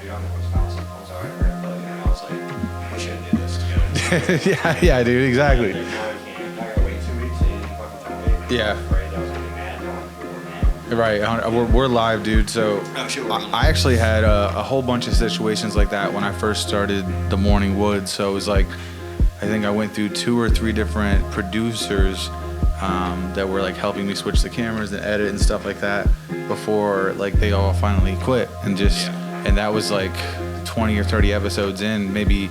dude, I'm in Wisconsin. I'm sorry, and I was like, we shouldn't do this together. yeah, dude, exactly. Like, no, I can't. I gotta wait 2 weeks and you didn't fucking tell me. Yeah. I was afraid I was gonna be mad. No, Right, we're live, dude. So oh, shit, we're on. I actually had a whole bunch of situations like that when I first started the Morning Wood. So it was like, I think I went through 2 or 3 different producers that were like helping me switch the cameras and edit and stuff like that before like they all finally quit and just and that was like 20 or 30 episodes in, maybe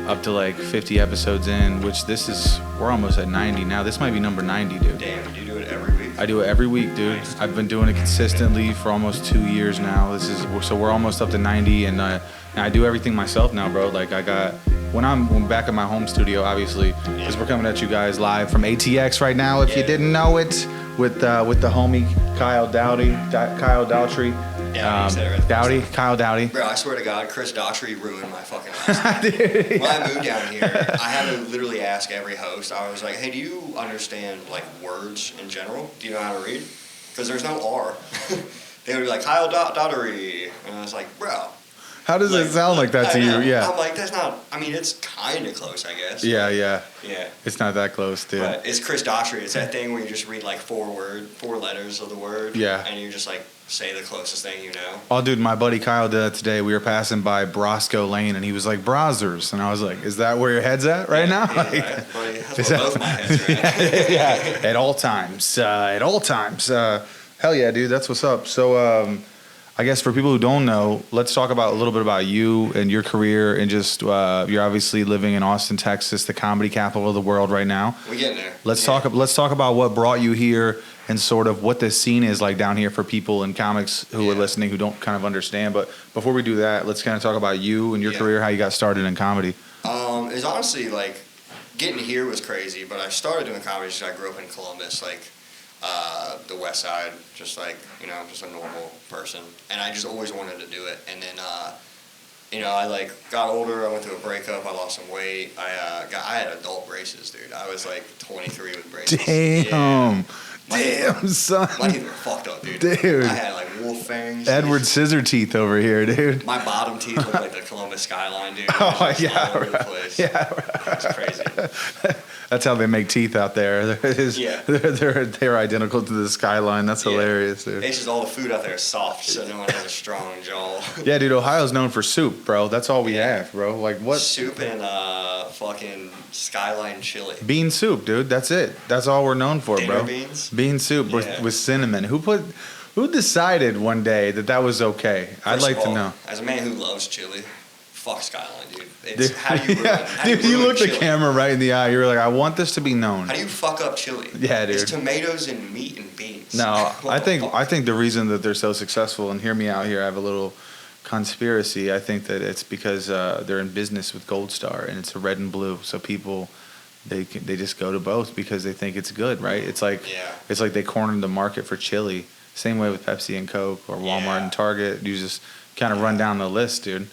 up to like 50 episodes in, which we're almost at 90 now. This might be number 90, dude. Damn, do you do it every week? I do it every week, dude. Nice. I've been doing it consistently for almost 2 years now. So we're almost up to 90, and I do everything myself now, bro. Like when I'm back at my home studio, obviously, because we're coming at you guys live from ATX right now. If you didn't know it, with the homie Kyle Daughty, Doughty, Kyle Daughty. Bro, I swear to God, Chris Doughty ruined my fucking last name. When I moved down here, I had to literally ask every host. I was like, hey, do you understand like words in general? Do you know how to read? Because there's no R. They would be like, Kyle Daughty. And I was like, bro. How does it sound like that to you? Yeah. I'm like, that's not, I mean, it's kind of close, I guess. Yeah. Yeah. It's not that close, dude. But it's Chris Doughty. It's that thing where you just read like 4 letters of the word. Yeah. And you just like say the closest thing you know. Oh, dude, my buddy Kyle did that today. We were passing by Brosco Lane, and he was like, Brazzers. And I was like, is that where your head's at right now? Yeah, right, buddy. That's where both my heads are at. Yeah, at all times. Hell yeah, dude, that's what's up. So I guess for people who don't know, let's talk about a little bit about you and your career, and just you're obviously living in Austin, Texas, the comedy capital of the world right now. We're getting there. Let's talk about what brought you here and sort of what the scene is like down here for people in comics who are listening who don't kind of understand. But before we do that, let's kind of talk about you and your career, how you got started in comedy. It's honestly like getting here was crazy, but I started doing comedy because I grew up in Columbus, like the West Side, just like just a normal person, and I just always wanted to do it. And then I like got older. I went through a breakup. I lost some weight. I had adult braces, dude. I was like 23 with braces. Damn. Damn, son. My teeth were fucked up, dude. Dude. I had like wolf fangs. Edward Scissor teeth over here, dude. My bottom teeth looked like the Columbus skyline, dude. Oh, yeah. All over the place. Yeah. It's crazy. That's how they make teeth out there. They're identical to the skyline. That's hilarious, dude. It's just all the food out there is soft, so no one has a strong jaw. Yeah, dude. Ohio's known for soup, bro. That's all we have, bro. Like what? Soup and fucking skyline chili. Bean soup, dude. That's it. That's all we're known for, Dinner bro. beans? Bean soup with cinnamon. Who decided one day that was okay? I'd like to know. As a man who loves chili, fuck skyline, dude. It's how do you ruin, dude, you looked the camera right in the eye. You were like, I want this to be known. How do you fuck up chili? Yeah, dude. It's tomatoes and meat and beans. No, I think the reason that they're so successful, and hear me out here, I have a little conspiracy. I think that it's because they're in business with Gold Star, and it's a red and blue. So people, they just go to both because they think it's good, right? It's like they cornered the market for chili. Same way with Pepsi and Coke or Walmart and Target. You just kind of run down the list, dude.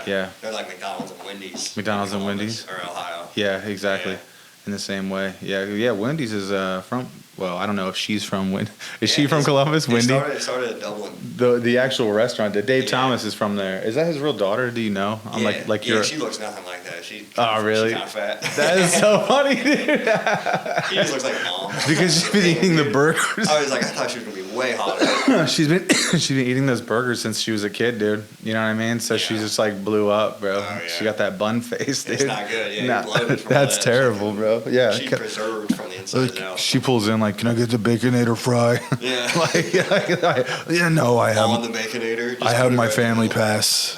Yeah. They're like McDonald's and Wendy's. McDonald's and Wendy's. Or Ohio. Yeah, exactly. Yeah. In the same way. Yeah. Wendy's is from. Well, I don't know if she's from Is she from Columbus? Wendy. It started in Dublin. The actual restaurant. Dave Thomas is from there. Is that his real daughter? Do you know? I'm like she looks nothing like that. Really? She's kind of fat. That is so funny, dude. She just looks like mom. Because she's been eating the burgers. I was like, I thought she was gonna be way hotter. she's been eating those burgers since she was a kid, dude. You know what I mean? So she just like blew up, bro. Oh, yeah. She got that bun face, dude. It's not good. Yeah, that's terrible, bro. Yeah. She preserved from the inside out. She pulls in like, can I get the Baconator fry? Yeah. No, I have. On the Baconator. I have my family pass.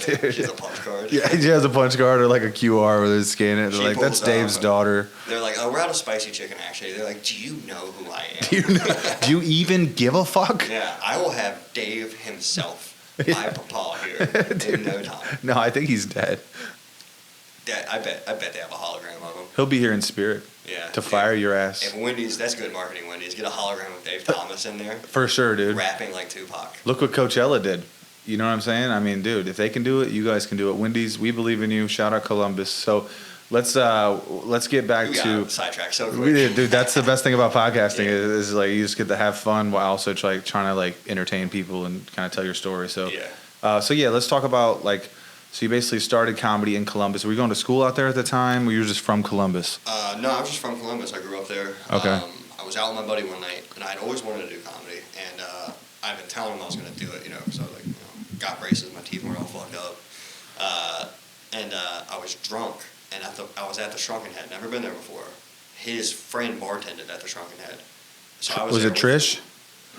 Dude. She has a punch card. Yeah, she has a punch card or like a QR where they scan it. They're like, that's Dave's daughter. They're like, oh, we're out of spicy chicken, actually. They're like, do you know who I am? Do you even give a fuck? Yeah, I will have Dave himself, my papa here, in no time. No, I think he's dead. I bet they have a hologram of him. He'll be here in spirit. Yeah. To fire your ass. If Wendy's, that's good marketing, Wendy's. Get a hologram of Dave Thomas in there. For sure, dude. Rapping like Tupac. Look what Coachella did. You know what I'm saying? I mean, dude, if they can do it, you guys can do it. Wendy's, we believe in you. Shout out Columbus. So let's get back to sidetrack so quick. We did, dude. That's the best thing about podcasting is like you just get to have fun while also trying to like entertain people and kind of tell your story. So So yeah, let's talk about like. So you basically started comedy in Columbus. Were you going to school out there at the time, or you were just from Columbus? No, I was just from Columbus. I grew up there. Okay. I was out with my buddy one night, and I'd always wanted to do comedy, and I'd been telling him I was going to do it, because I was like, got braces, my teeth weren't all fucked up, and I was drunk, and I was at the Shrunken Head. Never been there before. His friend bartended at the Shrunken Head. So I was it Trish?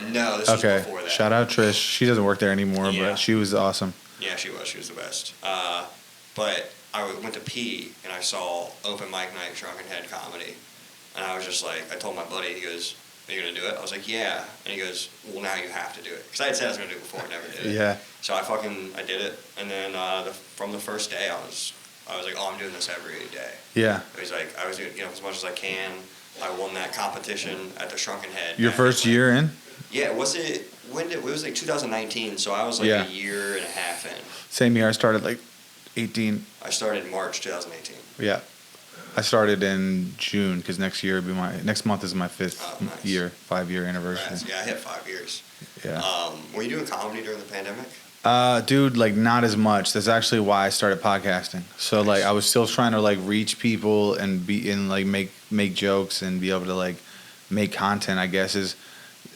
No, this was before that. Shout out Trish. She doesn't work there anymore, but she was awesome. Yeah, she was. She was the best. But I went to pee, and I saw open mic night, Shrunken Head comedy. And I was just like, I told my buddy, he goes, "Are you going to do it?" I was like, "Yeah." And he goes, "Well, now you have to do it." Because I had said I was going to do it before, I never did it. Yeah. So I did it. And then from the first day, I was like, "Oh, I'm doing this every day." Yeah. It was like, I was doing as much as I can. I won that competition at the Shrunken Head. Your first year in? Yeah, it was like 2019, so I was like a year and a half in. Same year, I started like 18. I started in March 2018. Yeah. I started in June because next month is my 5-year anniversary. Right. Yeah, I hit 5 years. Yeah. Were you doing comedy during the pandemic? Dude, like not as much. That's actually why I started podcasting. So Nice. like I was still trying to like reach people and like make jokes and be able to like make content, I guess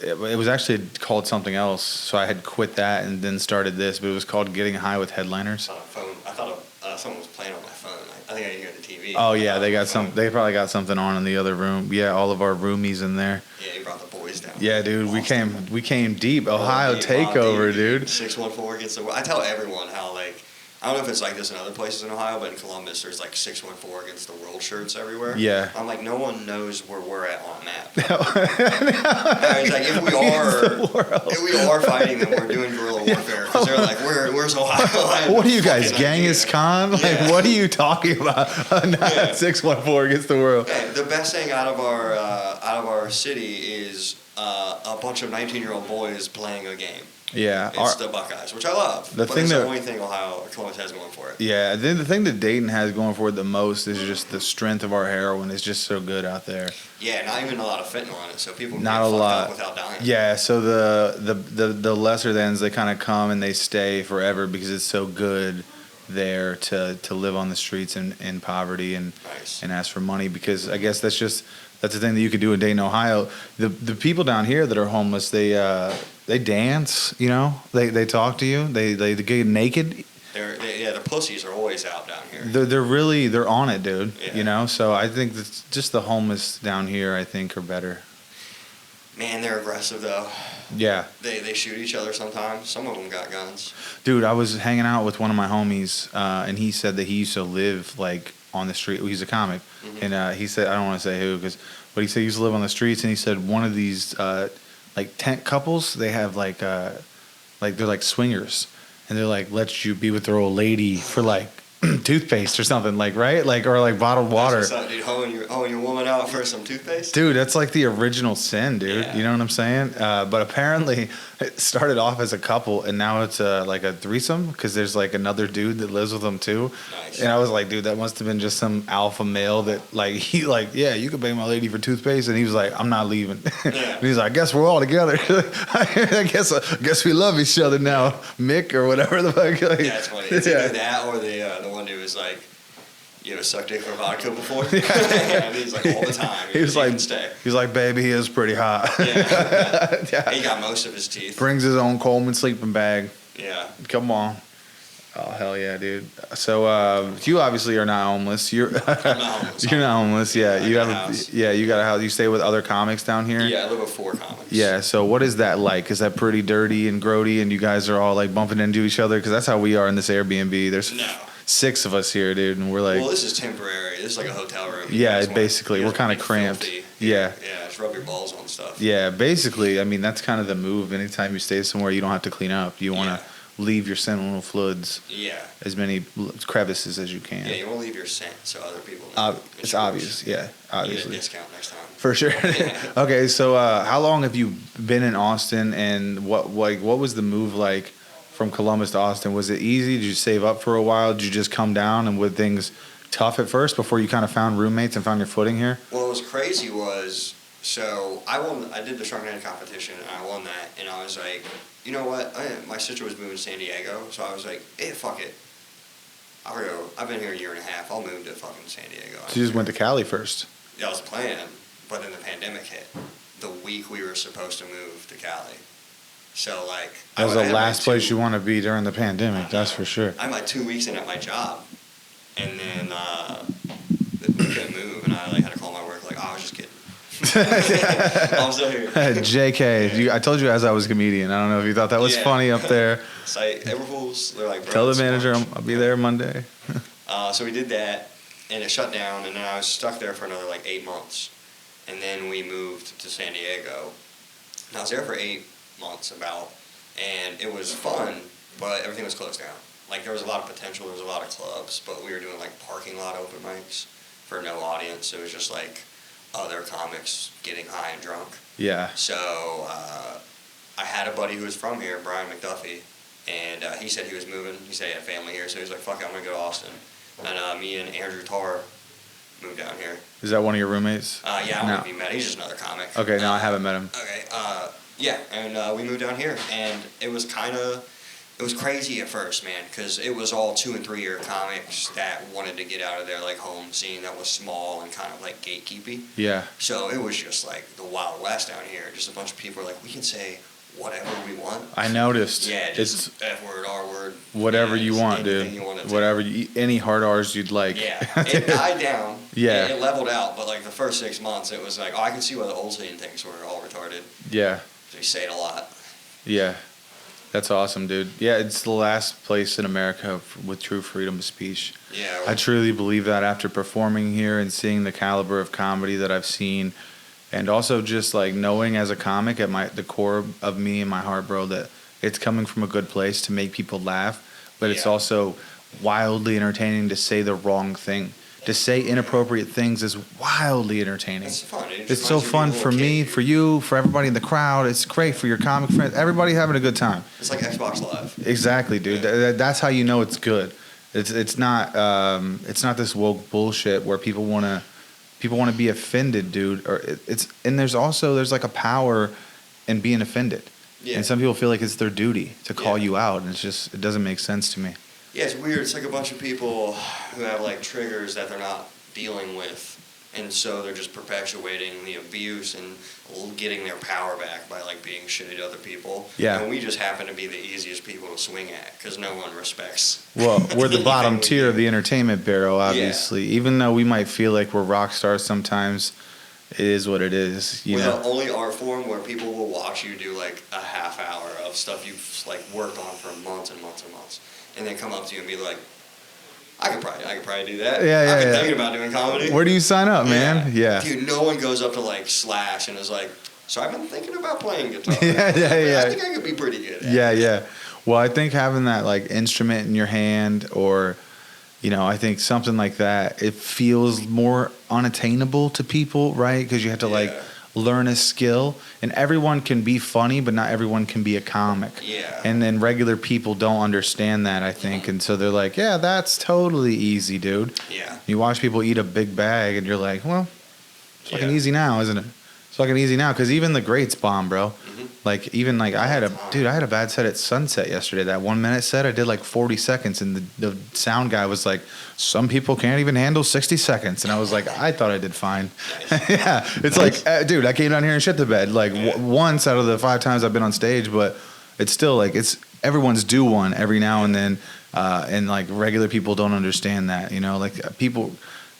it was actually called something else. So I had quit that and then started this, but it was called Getting High with Headliners. I thought someone was playing on my phone. I think I could hear the TV. Oh yeah, they probably got something on in the other room. Yeah, all of our roomies in there. Yeah, you brought the boys down. Yeah, dude, we came deep. Ohio takeover, dude. 614 gets the. I tell everyone how like. I don't know if it's like this in other places in Ohio, but in Columbus, there's like 614 against the world shirts everywhere. Yeah. I'm like, no one knows where we're at on a map. It's like if we are fighting them, we're doing guerrilla warfare because they're like, where's Ohio? What are you guys, Genghis Khan? Like, what are you talking about? 614 against the world. Hey, the best thing out of our city is a bunch of 19-year-old boys playing a game. Yeah, it's the Buckeyes, which I love. But it's the only thing Columbus has going for it. Yeah, the thing that Dayton has going for it the most is just the strength of our heroin is just so good out there. Yeah, not even a lot of fentanyl in it, so people can not get a fucked lot up without dying. Yeah, so the lesser thans, they kind of come and they stay forever because it's so good there to live on the streets in poverty and ask for money, because I guess that's the thing that you could do in Dayton, Ohio. The people down here that are homeless, they dance, they talk to you, they get naked. The pussies are always out down here. They're on it, dude. Yeah. So I think that's just the homeless down here, I think, are better. Man, they're aggressive though. Yeah. They shoot each other sometimes. Some of them got guns. Dude, I was hanging out with one of my homies, and he said that he used to live like on the street. He's a comic, and he said, I don't want to say who, but he said he used to live on the streets, and he said one of these like tent couples, they have like they're like swingers, and they're like let you be with their old lady for like toothpaste or something, like, right? Like, or like bottled water. That's what's up, dude. Hoeing your woman out for some toothpaste? Dude, that's like the original sin, dude. Yeah. You know what I'm saying? But apparently it started off as a couple, and now it's like a threesome, because there's like another dude that lives with them too. Nice. And I was like, dude, that must have been just some alpha male that like, he like, yeah, you could bang my lady for toothpaste. And he was like, I'm not leaving. Yeah. And he's like, I guess we're all together. I guess we love each other now, Mick, or whatever the fuck. Like, yeah, it's funny. It's either that or the one dude was like, you ever sucked dick for vodka before? And he's like, all the time. He was like, baby, he is pretty hot. Yeah. He got most of his teeth. Brings his own Coleman sleeping bag. Yeah. Come on. Oh, hell yeah, dude. So you obviously are not homeless. I'm not homeless. You're not homeless. Yeah, you have a house. Yeah, you got a house. You stay with other comics down here? Yeah, I live with 4 comics. Yeah, so what is that like? Is that pretty dirty and grody, and you guys are all like bumping into each other? Because that's how we are in this Airbnb. There's 6 of us here, dude, and we're like... Well, this is temporary. This is like a hotel room. Yeah, basically. We're kind of cramped. Filthy. Yeah. Yeah, just rub your balls on stuff. Yeah, basically. I mean, that's kind of the move. Anytime you stay somewhere, you don't have to clean up. You want to leave your seminal floods. Yeah. As many crevices as you can. Yeah, you want to leave your scent so other people know. It's obvious. Yeah, obviously. You get a discount next time. For sure. Okay, so how long have you been in Austin, and what was the move like from Columbus to Austin? Was it easy? Did you save up for a while? Did you just come down, and were things tough at first before you kind of found roommates and found your footing here? Well, what was crazy was, So I did the Sharknado competition, and I won that, and I was like, you know what? My sister was moving to San Diego, so I was like, hey, fuck it. I've been here a year and a half. I'll move to fucking San Diego. So you just went to Cali first? Yeah, I was planning, but then the pandemic hit. The week we were supposed to move to Cali. So, like... That was the last place you want to be during the pandemic, that's for sure. I'm like 2 weeks in at my job, and then we couldn't move, and I like had to call my work, like, oh, I was just kidding. I'm still here. JK, I told you as I was a comedian. I don't know if you thought that was funny up there. It's like, April Fools, they're like... Tell the manager I'll be there Monday. So we did that, and it shut down, and then I was stuck there for another, like, 8 months. And then we moved to San Diego. And I was there for 8 months about, and it was fun, but everything was closed down. Like, there was a lot of potential, there was a lot of clubs, but we were doing, like, parking lot open mics for no audience. It was just, like, other comics getting high and drunk. Yeah. So I had a buddy who was from here, Brian McDuffie, and he said he was moving. He said he had family here, so he was like, fuck it, I'm going to go to Austin. And me and Andrew Tarr moved down here. Is that one of your roommates? Yeah, I don't know if you met him. He's just another comic. Okay, no, I haven't met him. Okay, yeah, and we moved down here, and it was crazy at first, man, because it was all 2 and 3 year comics that wanted to get out of their, like, home scene that was small and kind of, like, gatekeepy. Yeah. So it was just, like, the Wild West down here. Just a bunch of people were like, we can say whatever we want. I noticed. Yeah, just F word, R word. Whatever you want, dude. Whatever any hard R's you'd like. Yeah, it died down. Yeah. It leveled out, but, like, the first 6 months, it was like, oh, I can see why the old scene things were all retarded. Yeah. They say it a lot. Yeah. That's awesome, dude. Yeah, it's the last place in America with true freedom of speech. Yeah. I truly believe that after performing here and seeing the caliber of comedy that I've seen, and also just like knowing as a comic at the core of me and my heart, bro, that it's coming from a good place to make people laugh, but it's also wildly entertaining to say the wrong thing. To say inappropriate things is wildly entertaining. It's fun. It's so fun for me, for you, for everybody in the crowd. It's great for your comic friends. Everybody having a good time. It's like Xbox Live. Exactly, dude. Yeah. That's how you know it's good. It's not this woke bullshit where people want to be offended, dude. Or there's like a power in being offended. Yeah. And some people feel like it's their duty to call you out, and it doesn't make sense to me. Yeah, it's weird. It's like a bunch of people who have, like, triggers that they're not dealing with, and so they're just perpetuating the abuse and getting their power back by, like, being shitty to other people. Yeah. And we just happen to be the easiest people to swing at because no one respects. Well, we're the bottom tier of the entertainment barrel, obviously. Yeah. Even though we might feel like we're rock stars sometimes, it is what it is. We're the only art form where people will watch you do, like, a half hour of stuff you've, like, worked on for months and months and months. And then come up to you and be like, I could probably do that. I've been thinking about doing comedy. Where do you sign up, man? Yeah. Dude, no one goes up to, like, Slash and is like, so I've been thinking about playing guitar. Yeah. I think I could be pretty good at it. Yeah. Well, I think having that, like, instrument in your hand or, I think something like that, it feels more unattainable to people, right? Because you have to, like, learn a skill, and everyone can be funny, but not everyone can be a comic. Yeah. And then regular people don't understand that, I think, and so they're like, yeah, that's totally easy, dude. Yeah. You watch people eat a big bag, and you're like, well, it's fucking easy now, isn't it? It's fucking easy now, because even the greats bomb, bro. Mm-hmm. Like, even, like, I had a bad set at Sunset yesterday. That 1 minute set, I did, like, 40 seconds, and the sound guy was like, some people can't even handle 60 seconds. And I was like, I thought I did fine. Yeah. It's like, dude, I came down here and shit the bed, like, once out of the 5 times I've been on stage, but it's still, like, everyone's due one every now and then, and, like, regular people don't understand that, like,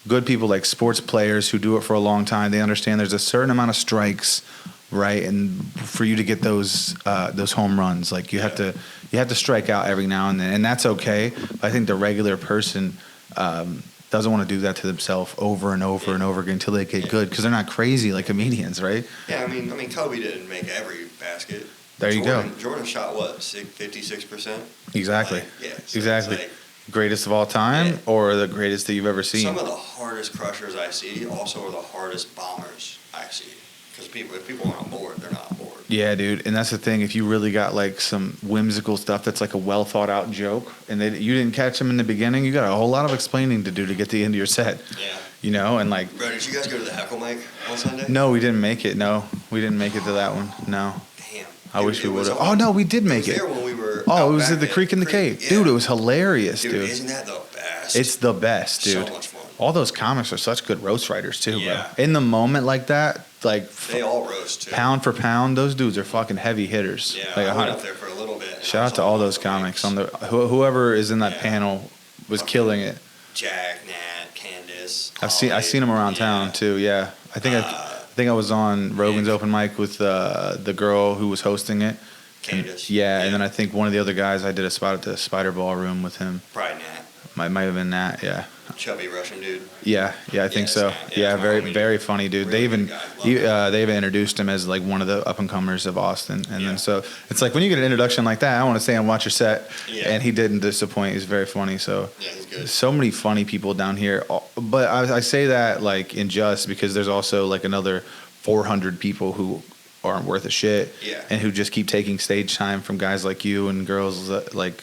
good people like sports players who do it for a long time, they understand there's a certain amount of strikes, right? And for you to get those home runs, like you have to strike out every now and then, and that's okay. But I think the regular person doesn't want to do that to themselves over and over and over again until they get good, because they're not crazy like comedians, right? Yeah, I mean, Kobe didn't make every basket. There you go. Jordan shot what, 56%? Exactly. So exactly. Greatest of all time, or the greatest that you've ever seen? Some of the hardest crushers I see also are the hardest bombers I see. Because if people aren't on board, they're not on board. Yeah, dude. And that's the thing. If you really got, like, some whimsical stuff that's like a well thought out joke, and you didn't catch them in the beginning, you got a whole lot of explaining to do to get to the end of your set. Yeah. you know, and like. Bro, did you guys go to the heckle mic on Sunday? No, we didn't make it. No, we didn't make it to that one. No. Damn. I wish we would have. Oh no, we did make it. There when we were. Oh, it was at the Creek in the Cave, yeah. dude. It was hilarious, dude. Isn't that the best? It's the best, dude. So much fun. All those comics are such good roast writers too, Yeah. bro. In the moment like that, like they all roast too. Pound for pound, those dudes are fucking heavy hitters. Yeah, like, I went up there for a little bit. Shout out to all those comics on the whoever is in that panel was killing it. Jack, Nat, Candace. I've seen them around town too. Yeah, I think I was on Rogan's open mic with the girl who was hosting it. Candace. And then I think one of the other guys I did a spot at the Spider Ballroom with him. Probably Nat. Might have been Nat, yeah. Chubby Russian dude. Yeah, I think so. Yeah, very funny dude. Really They even introduced him as like one of the up and comers of Austin, and then so it's like when you get an introduction like that, I want to stay and watch your set, and he didn't disappoint. He's very funny. So yeah, he's good. So many funny people down here, but I say that like in just because there's also like another 400 people who aren't worth a shit, and who just keep taking stage time from guys like you and girls like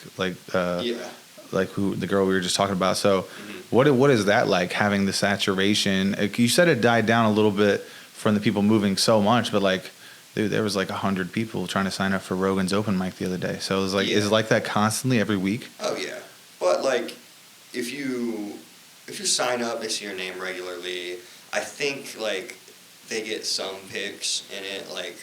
who the girl we were just talking about. So what is that like, having the saturation? You said it died down a little bit from the people moving so much, but like, dude, there was like 100 people trying to sign up for Rogan's open mic the other day. So it was like, is it like that constantly every week? Oh yeah, but like if you sign up, they see your name regularly. I think like they get some picks in it. Like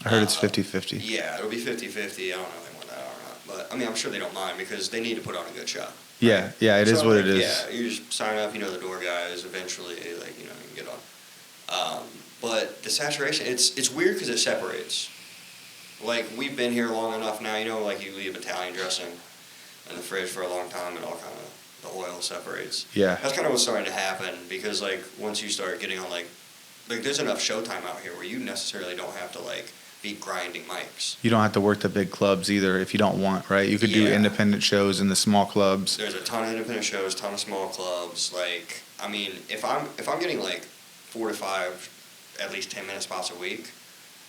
I heard it's 50-50. Yeah, it'll be 50-50. I don't know if they want that or not, but I mean, I'm sure they don't mind because they need to put on a good show. Yeah, it is what it is. Yeah, you just sign up, you know the door guys, eventually, like, you know, you can get on. But the saturation, it's weird because it separates. Like, we've been here long enough now, you know, like you leave Italian dressing in the fridge for a long time and all kind of, the oil separates. Yeah. That's kind of what's starting to happen because, like, once you start getting on, like there's enough showtime out here where you necessarily don't have to, like, be grinding mics. You don't have to work the big clubs either if you don't want, right? You could do independent shows in the small clubs. There's a ton of independent shows, ton of small clubs. Like, I mean, if I'm getting like 4 to 5, at least 10-minute spots a week,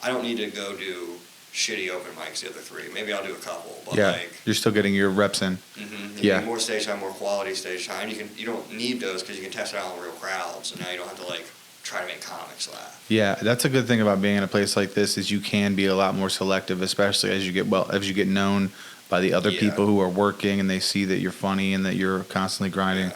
I don't need to go do shitty open mics the other 3. Maybe I'll do a couple, but like you're still getting your reps in. Mm-hmm. You get more stage time, more quality stage time. You don't need those because you can test it out in real crowds, and now you don't have to like try to make comics laugh. Yeah, that's a good thing about being in a place like this is you can be a lot more selective, especially as you get known by the other people who are working and they see that you're funny and that you're constantly grinding.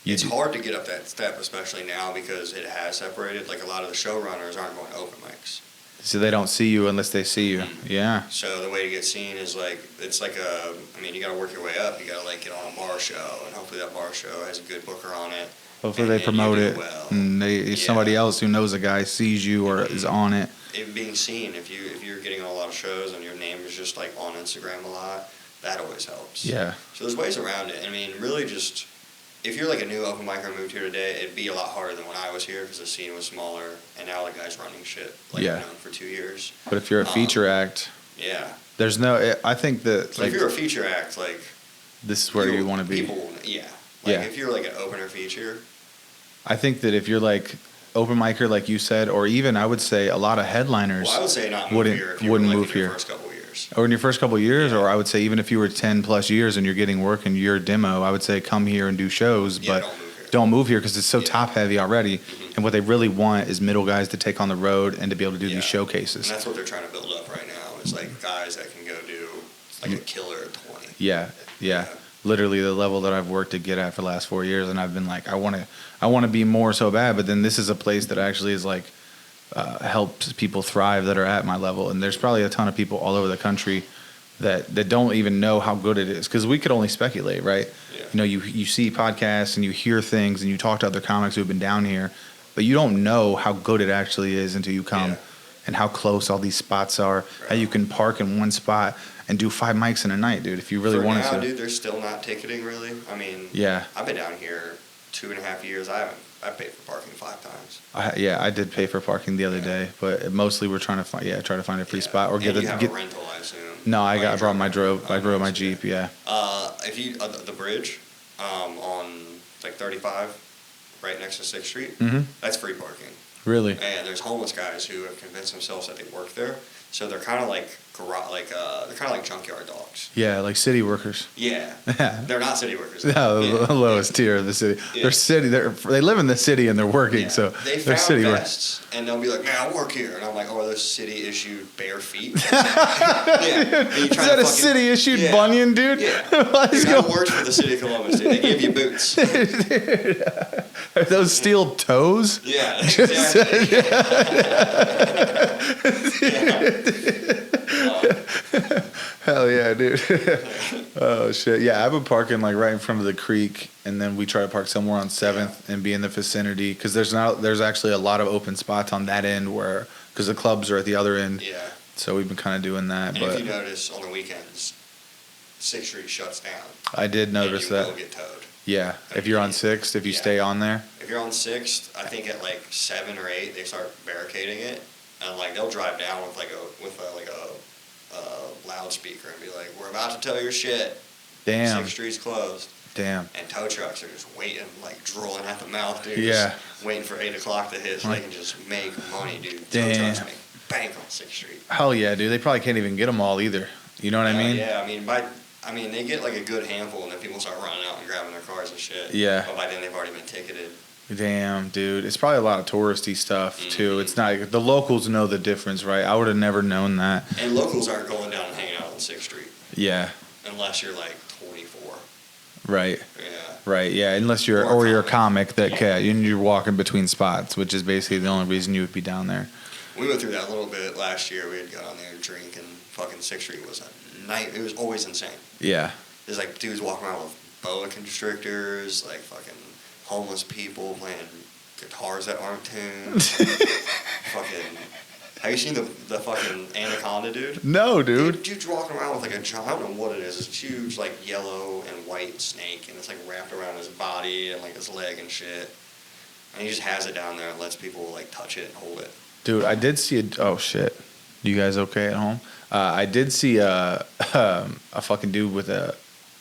Yeah. It's hard to get up that step, especially now because it has separated. Like a lot of the showrunners aren't going to open mics. So they don't see you unless they see you. Mm-hmm. Yeah. So the way to get seen is like, it's like you got to work your way up. You got to like get on a bar show, and hopefully that bar show has a good booker on it. Hopefully they promote it, and somebody else who knows a guy sees you or is on it. It being seen, if you're getting on a lot of shows and your name is just like on Instagram a lot, that always helps. Yeah. So there's ways around it. I mean, really just, if you're like a new open micer moved here today, it'd be a lot harder than when I was here because the scene was smaller and now the guy's running shit like I've known for 2 years. But if you're a feature act, there's no, I think that like, if you're a feature act, like, this is where you want to be. People, if you're like an opener feature. I think that if you're like open micer, like you said, or even I would say a lot of headliners. Well, I would say not move here if you wouldn't move here. First couple of years. Or in your first couple of years, or I would say even if you were 10 plus years and you're getting work in your demo, I would say come here and do shows, but don't move here because it's so top heavy already. Mm-hmm. And what they really want is middle guys to take on the road and to be able to do these showcases. And that's what they're trying to build up right now. It's like guys that can go do like a killer at 20. Yeah. Literally the level that I've worked to get at for the last 4 years, and I've been like, I want to be more so bad, but then this is a place that actually is like helps people thrive that are at my level, and there's probably a ton of people all over the country that don't even know how good it is because we could only speculate, right? Yeah. You know, you see podcasts and you hear things and you talk to other comics who've been down here, but you don't know how good it actually is until you come and how close all these spots are, how you can park in one spot and do 5 mics in a night, dude, if you really wanted to. Dude, they're still not ticketing, really. I mean, I've been down here 2.5 years. I paid for parking 5 times. I did pay for parking the other day, but mostly we're trying to find a free spot or get a rental, I assume. No, I drove my Jeep. Yeah. If you the bridge, on like 35, right next to 6th Street, that's free parking. Really? And there's homeless guys who have convinced themselves that they work there. So they're kind of like they're kind of like junkyard dogs. Yeah, like city workers. Yeah. They're not city workers. No, the lowest tier of the city. Yeah. They're city. They live in the city and they're working. So they they're found city vests, and they'll be like, "Man, I work here," and I'm like, "Oh, are those city issued bare feet?" Yeah. Is that a city issued bunion, dude? Yeah. Let's Dude, go. I worked for the city of Columbus. Dude. They give you boots. Are those steel toes? Yeah. Exactly. Hell yeah, dude. Oh shit. Yeah, I've been parking like right in front of the creek, and then we try to park somewhere on 7th and be in the vicinity because there's actually a lot of open spots on that end because the clubs are at the other end. Yeah. So we've been kind of doing that. And but if you notice on the weekends, 6th Street shuts down. I did notice and you that. will get towed. Yeah, if you're on 6th, if you stay on there. If you're on 6th, I think at like 7 or 8 they start barricading it, and like they'll drive down with a loudspeaker and be like, "We're about to tow your shit. Damn. 6th Street's closed." Damn. And tow trucks are just waiting, like drooling at the mouth, dude. Yeah. Just waiting for 8 o'clock to hit so they can just make money, dude. Damn. Tow trucks make bank on 6th Street. Hell yeah, dude. They probably can't even get them all either. You know what I mean? Yeah, I mean, they get like a good handful, and then people start running out and grabbing their cars and shit. Yeah. But by then they've already been ticketed. Damn, dude. It's probably a lot of touristy stuff, too. It's not, the locals know the difference, right? I would have never known that. And locals aren't going down and hanging out on 6th Street. Yeah. Unless you're like 24. Right. Yeah. Right, yeah. Unless you're a comic that you're walking between spots, which is basically the only reason you would be down there. We went through that a little bit last year. We had gone on there and drink, and fucking 6th Street was a night. It was always insane. Yeah. There's like dudes walking around with boa constrictors, like fucking homeless people playing guitars that aren't tuned. Fucking. Have you seen the fucking anaconda dude? No, dude. Dude's walking around with like a giant, I don't know what it is. It's a huge like yellow and white snake, and it's like wrapped around his body and like his leg and shit. And he just has it down there and lets people like touch it and hold it. Dude, I did see oh shit. You guys okay at home? I did see a fucking dude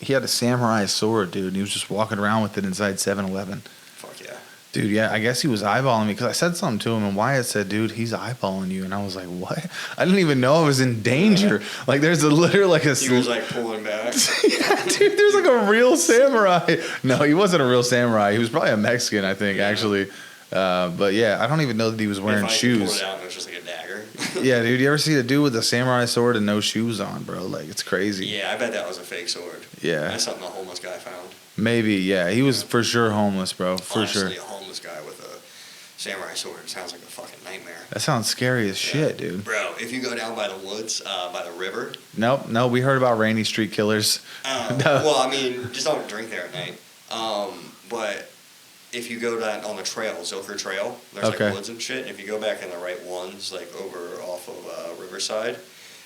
he had a samurai sword, dude. And he was just walking around with it inside 7-Eleven. Fuck yeah. Dude, yeah, I guess he was eyeballing me because I said something to him, and Wyatt said, "Dude, he's eyeballing you," and I was like, "What?" I didn't even know I was in danger. Like, there's literally like a. He was like pulling back. Yeah, dude, there's like a real samurai. No, he wasn't a real samurai. He was probably a Mexican, I think, actually. But yeah, I don't even know that he was wearing shoes. Pull it out and it was just like a dagger. Yeah, dude, you ever see a dude with a samurai sword and no shoes on, bro? Like, it's crazy. Yeah, I bet that was a fake sword. Yeah. That's something a homeless guy found. Maybe, yeah. He was for sure homeless, bro. For Honestly, sure. A homeless guy with a samurai sword sounds like a fucking nightmare. That sounds scary as shit, dude. Bro, if you go down by the woods, by the river. Nope, no, we heard about Rainy Street Killers. No. Well, I mean, just don't drink there at night. But if you go down on the trail, Zilker Trail, there's like woods and shit. And if you go back in the right ones, like over off of Riverside,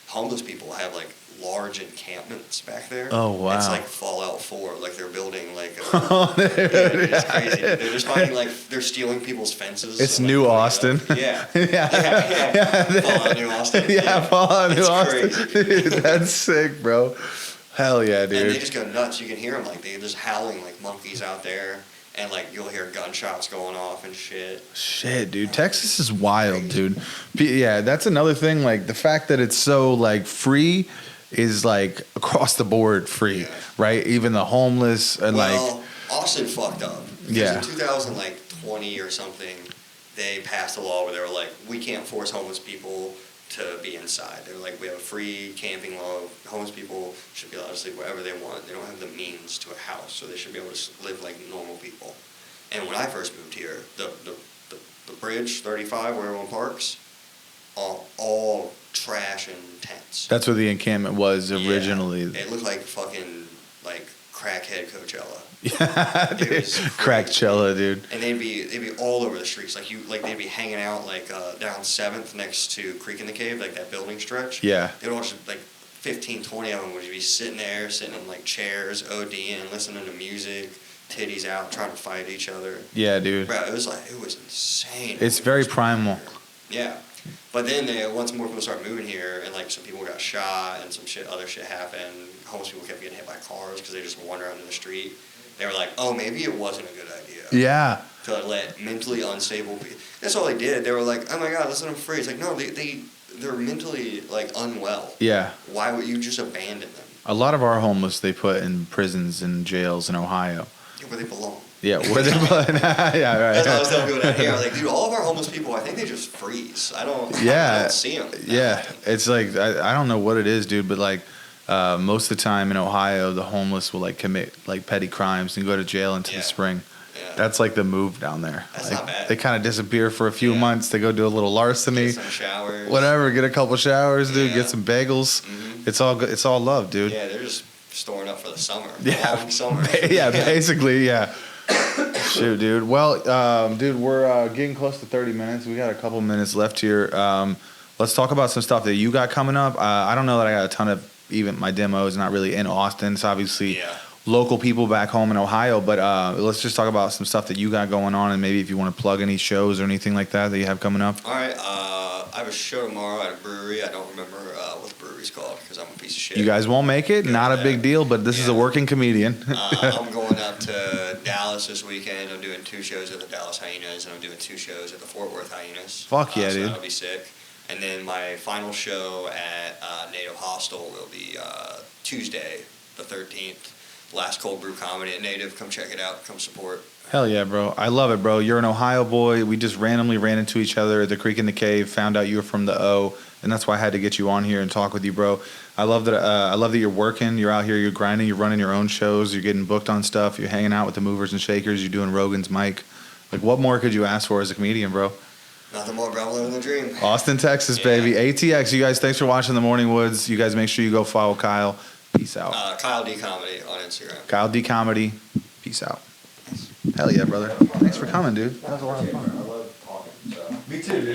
homeless people have like large encampments back there. Oh wow! It's like Fallout 4. Like they're building like. It's crazy. They're just finding like they're stealing people's fences. It's and, New Austin. Yeah. Yeah. Fallout New Austin. Yeah, Fallout New Austin. Crazy. Dude, that's sick, bro. Hell yeah, dude. And they just go nuts. You can hear them like they're just howling like monkeys out there. And, like, you'll hear gunshots going off and shit. Shit, dude. Texas is wild, dude. Yeah, that's another thing. Like, the fact that it's so, like, free is, like, across the board free, right? Even the homeless and, well, Austin fucked up. Yeah. In 2020 or something, they passed a law where they were like, we can't force homeless people to be inside. They were like, we have a free camping law. Homeless people should be allowed to sleep wherever they want. They don't have the means to a house, so they should be able to live like normal people. And when I first moved here, the bridge 35 where everyone parks, all trash and tents. that's what the encampment was originally. Yeah, it looked like fucking like crackhead Coachella. Yeah, Crackchella, dude. And they'd be all over the streets. They'd be hanging out like down 7th next to Creek in the Cave, like that building stretch. Yeah. They'd all just like 15, 20 of them would be sitting in like chairs, ODing, listening to music, titties out, trying to fight each other. Yeah, dude. Bro, it was insane. It's very primal. Yeah. But then once more people started moving here, and like some people got shot, and other shit happened. Homeless people kept getting hit by cars because they just wander out in the street. They were like, oh, maybe it wasn't a good idea. Yeah. To let mentally unstable people. That's all they did. They were like, oh my God, let's let them free. It's like, no, they they're mentally like unwell. Yeah. Why would you just abandon them? A lot of our homeless they put in prisons and jails in Ohio. Yeah, where they belong. Yeah, where they put. Yeah, right. That's what I was telling people down here. I was like, dude, all of our homeless people, I think they just freeze. I don't see them. Yeah, it's like I don't know what it is, dude, but like most of the time in Ohio, the homeless will like commit like petty crimes and go to jail into the spring. Yeah. That's like the move down there. That's like, not bad. They kind of disappear for a few months. They go do a little larceny. Get some showers. Whatever. Get a couple showers, dude. Get some bagels. Mm-hmm. It's all good. It's all love, dude. Yeah, they're just storing up for the summer. Yeah. Long summer. Yeah, basically, yeah. Shoot, dude. Well, dude, we're getting close to 30 minutes. We got a couple minutes left here. Let's talk about some stuff that you got coming up. I don't know that I got a ton of even my demos. Not really in Austin. It's obviously local people back home in Ohio. But let's just talk about some stuff that you got going on, and maybe if you want to plug any shows or anything like that you have coming up. All right. I have a show tomorrow at a brewery. I don't remember what the brewery's called because I'm a piece of shit. You guys won't make it. Not a big deal. But this is a working comedian. I'm going up to Dallas this weekend. I'm doing 2 shows at the Dallas Hyenas, and I'm doing 2 shows at the Fort Worth Hyenas. Fuck yeah, so dude. That'll be sick. And then my final show at Native Hostel will be Tuesday, the 13th. Last cold brew comedy at Native. Come check it out. Come support. Hell yeah, bro. I love it, bro. You're an Ohio boy. We just randomly ran into each other at the Creek in the Cave, found out you were from the O, and that's why I had to get you on here and talk with you, bro. I love that you're working. You're out here. You're grinding. You're running your own shows. You're getting booked on stuff. You're hanging out with the movers and shakers. You're doing Rogan's mic. Like, what more could you ask for as a comedian, bro? Nothing more, bro. I'm living the dream. Austin, Texas, baby. ATX. You guys, thanks for watching The Morning Woods. You guys make sure you go follow Kyle. Peace out. Kyle D Comedy on Instagram. Kyle D Comedy. Peace out. Hell yeah, brother. Thanks for coming, dude. That was a lot of fun. I love talking. So. Me too, dude.